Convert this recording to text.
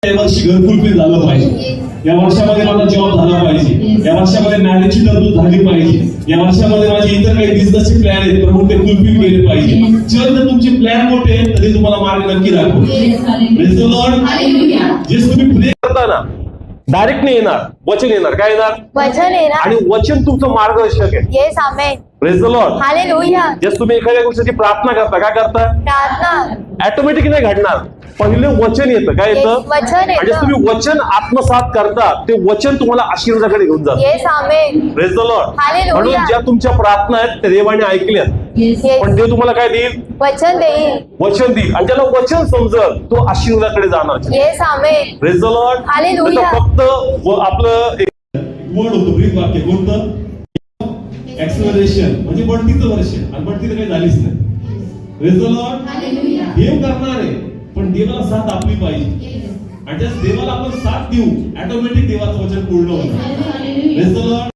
या वर्षी घर फुलफिल झालं पाहिजे, या वर्षामध्ये माझा जॉब झाला पाहिजे, या वर्षामध्ये मॅरेजची तरतूद झाली पाहिजे, या वर्षामध्ये माझे इतर काही बिझनेसचे प्लॅन आहेत प्रभू ते फुलफिल केले पाहिजे. जर तुमचे प्लॅन मोठे आहेत तर ते तुम्हाला मार्ग नक्की दाखवतील. Praise the Lord. जे तुम्ही प्रे करताना डायरेक्ट नाही येणार, वचन येणार. काय येणार? वचन येणार. आणि वचन तुमचं मार्गदर्शक आहे. Yes amen. Praise the Lord. Hallelujah. जस तुम्ही एखाद्या गोष्टीची प्रार्थना करता, काय करता? प्रार्थना ऑटोमॅटिक नाही घडणार. पहिले वचन येतं. काय येतं? वचन आणि येतं. तुम्ही वचन आत्मसात करता ते वचन तुम्हाला आशीर्वादाकडे घेऊन जातं. Yes amen. Praise the Lord. Hallelujah. म्हणून ज्या तुमच्या प्रार्थना आहेत त्या देवाने ऐकल्यात, येस. पण देव तुम्हाला काय देईल? वचन देईल. वचन देईल. आणि ज्याला वचन समजल तो आशीर्वादाकडे जाणार. Yes amen. Praise the Lord. Hallelujah. फक्त आपलं एक वर्ड होतं, ब्रीथ वाक्य कोणतं? एक्सेलरेशन, म्हणजे बढतीचं वर्ष. आणि बढती तर काही झालीच नाही. Praise the Lord. देव करणार आहे, पण देवाला साथ आपली पाहिजे. आणि त्या देवाला आपण साथ देऊ, ऑटोमॅटिक देवाचं वचन पूर्ण होणार. Praise the Lord.